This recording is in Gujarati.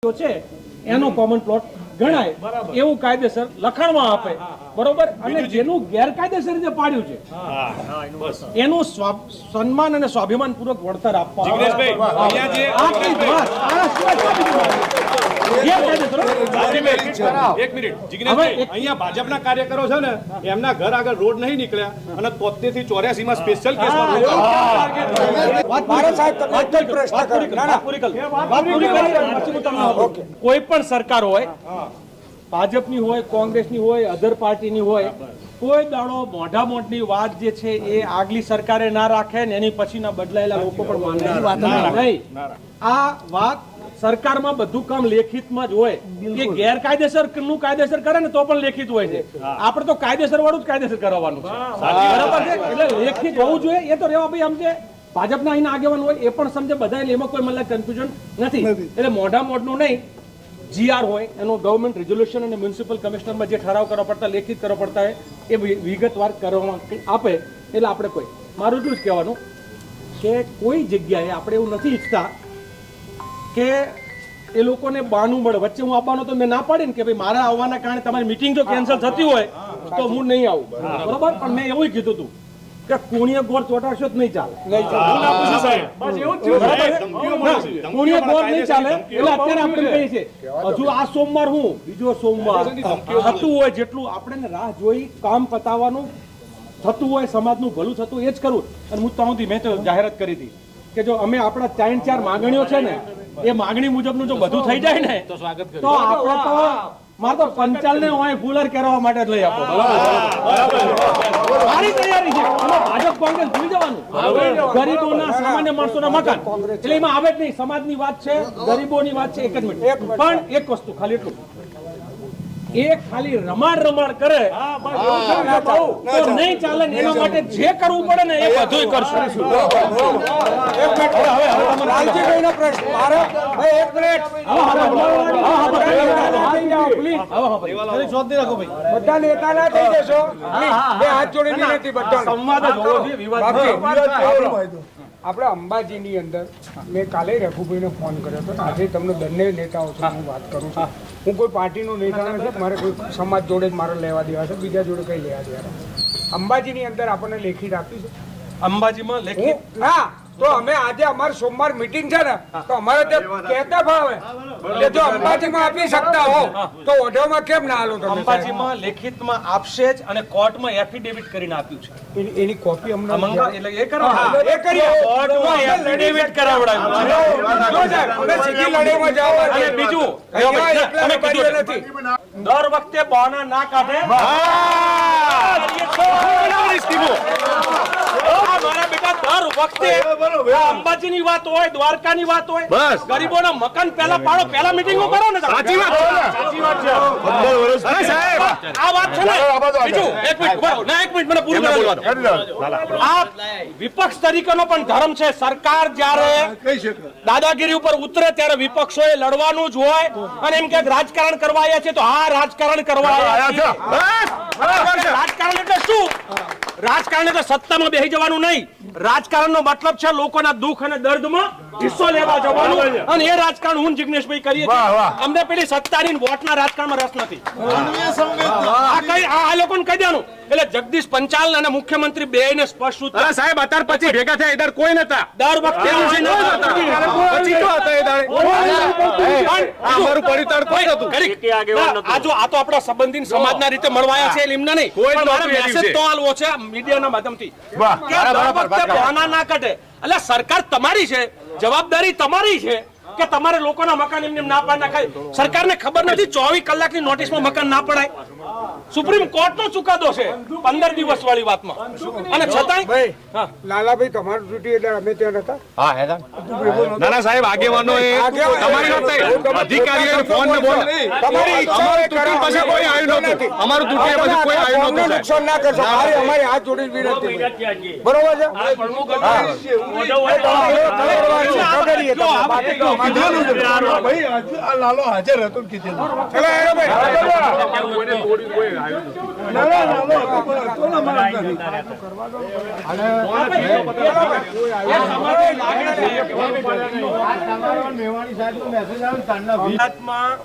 છે એનો કોમન પ્લોટ ગણાય એવું કાયદેસર લખાણમાં આપે, બરોબર, અને જેનું ગેરકાયદેસર જે પાડ્યું છે એનું સન્માન અને સ્વાભિમાન પૂર્વક વળતર આપવા. ભાજપના કાર્યકરો છે ને એમના ઘર આગળ રોડ નહીં નીકળ્યા અને 73 થી 84 માં સ્પેશિયલ કેસમાં કોઈ પણ સરકાર હોય, ભાજપની હોય, કોંગ્રેસની હોય, અધર પાર્ટીની હોય, કોઈ દાડો મોઢા મોઢની વાત જે છે એ આગલી સરકારે ના રાખે ને એની પછીના બદલાયેલા લોકો પણ માને નહીં. આ વાત સરકારમાં બધું કામ લેખિતમાં જ હોય કે ગેરકાયદેસર નું કાયદેસર કરે ને તો પણ લેખિત હોય છે. આપણે તો કાયદેસર વાળું જ કાયદેસર કરવાનું છે, બરાબર છે. એટલે લેખિત હોવું જોઈએ. એ તો રેવા ભાઈ સમજે, ભાજપના અહીંના આગેવાન હોય એ પણ સમજે, બધા એમાં કોઈ મને કન્ફ્યુઝન નથી. એટલે મોઢા મોઢનું નહીં, જીઆર હોય એનો ગવર્મેન્ટ રેઝોલ્યુશન અને મ્યુનિસિપલ કમિશનરમાં જે ઠરાવ કરવા પડતા, લેખિત કરવા પડતા હોય એ વિગતવાર કરવામાં આપે. એટલે આપણે કોઈ મારું એટલું જ કહેવાનું કે કોઈ જગ્યાએ આપણે એવું નથી ઈચ્છતા કે એ લોકોને બાનું મળે. વચ્ચે હું આવવાનો તો મેં ના પાડી ને કે ભાઈ મારા આવવાના કારણે તમારી મીટિંગ જો કેન્સલ થતી હોય તો હું નહીં આવું, બરોબર. પણ મેં એવું કીધું હતું કે કોણીએ ગોળ ચોટાડશો જ નહીં ચાલે, કોણીએ ગોળ નહીં ચાલે. એટલે અત્યારે આપણે કહીએ છીએ હજુ આ સોમવાર હું બીજો સોમવાર થતું હોય જેટલું આપણે રાહ જોઈ કામ પતાવવાનું થતું હોય, સમાજનું ભલું થતું એ જ કરવું. અને હું તો મેં તો જાહેરાત કરી હતી કે જો અમે આપણા 4 માંગણીઓ છે ને એ માંગણી મુજબનું જો બધું થઈ જાય ને તો આપણે તો મારે તો પંચાલ ને હોય કુલર કરવા માટે જ લઈ આપો. મારી તૈયારી છે. ભાજપ કોંગ્રેસ ભૂલી જવાનું. ગરીબોના સામાન્ય માણસોના મકાન એટલે એમાં આવે જ નહીં. સમાજની વાત છે, ગરીબોની વાત છે. એક જ મિનિટ પણ એક વસ્તુ ખાલી એટલું, એ ખાલી રમાડ કરે તો નહીં ચાલે. એના માટે જે કરવું પડે ને એ બધું કરશું. બધા નેતા ના થઈ જશો, હાથ જોડીને નથી બધા સંવાદ જ હોવો જોઈએ, વિવાદ નહીં. આપણે અંબાજીની અંદર મેં કાલે રઘુભાઈને ફોન કર્યો હતો. આજે તમને બંને નેતાઓ છે હું વાત કરું છું. હું કોઈ પાર્ટીનો નેતા નથી, મારે કોઈ સમાજ જોડે જ મારે લેવા દેવા છે, બીજા જોડે કઈ લેવા દેવા. અંબાજીની અંદર આપણને લેખિત આપ્યું છે. અંબાજીમાં લેખિત ના તો અમે આજે અમારી સોમવાર મીટિંગ છે ને તો અમારે કહેતા ભાવે કે જો અંબાજીમાં આપી શકતા હો તો ઓઢવમાં કેમ ના આલો? અંબાજીમાં લેખિતમાં આપશે જ અને કોર્ટમાં એફિડેવિટ કરીને આપ્યું છે. એની કોપી અમને એટલે એ કરો, એ કરીએ. કોર્ટમાં એફિડેવિટ કરાવડાવ્યું અમે સીધી લડાઈમાં જવા. અને બીજું અમે કીધું નથી દર વખતે બહાના ના કાઢે. મારા બેટા દર વખતે અંબાજીની વાત હોય, દ્વારકાની વાત હોય, ગરીબોના મકાન પહેલા પાડો, પહેલા મીટિંગો કરો ને. સાચી વાત છે. આ વાત છે ને. બીજું એક મિનિટ મને પૂરું કરવા દો. આ વિપક્ષ તરીકેનો પણ ધર્મ છે. સરકાર જ્યારે દાદાગીરી ઉપર ઉતરે ત્યારે વિપક્ષોએ લડવાનું જ હોય. અને એમ કે રાજકારણ કરવા આવ્યા છે તો હા રાજકારણ કરવા આવ્યા છે. રાજકારણ એટલે શું? રાજકારણ એટલે સત્તામાં બેસી જવાનું નહીં. રાજકારણનો મતલબ છે લોકોના દુઃખ અને દર્દમાં હિસ્સો લેવા જવાનું. અને એ રાજકારણ હું જિગ્નેશભાઈ કરીએ છીએ. અમને પેલી સત્તાની વોટના રાજકારણમાં રસ નથી. આ લોકોને કહી દેવાનું. એટલે જગદીશ પંચાલ અને મુખ્યમંત્રી બે ને સ્પષ્ટ સાહેબ અત્યાર પછી ભેગા થયા ઇધર કોઈ નતા. દર વખતે આ તો આપણા સંબંધી સમાજના રીતે મળવાયા છે એમના નહીં. મેસેજ તો આલવો છે મીડિયાના માધ્યમથી કે દર વખતે બહાના ના કાઢે. એટલે સરકાર તમારી છે, જવાબદારી તમારી છે કે તમારે લોકોના મકાન એમને ના પાડ નાખાય. સરકારને ખબર નથી 24 કલાકની નોટિસમાં મકાન ના પડાય. સુપ્રીમ કોર્ટનો ચુકાદો છે 15 દિવસ વાળી વાતમાં. અને છતાંય લાલાભાઈ તમારું ડ્યુટી એટલે અમે ત્યાં હતા. હા હેડા નાના સાહેબ આગેવાનો એ તમારી વાત અધિકારીઓ ફોન ને બોલ તમારી ઈચ્છા અમારું પાસે કોઈ આવ્યું નહોતું. અમારું ડ્યુટી પછી કોઈ આવ્યું નહોતું. નુકસાન ના કરશો. અમારી હાથ જોડીને વિનંતી બરોબર છે. કીધેલું છે. ભાઈ આ લાલો હાજર હતો ને કીધેલું. ના, લાલો હતો પણ હતો ને અમારા ઘરે. ગુજરાતમાં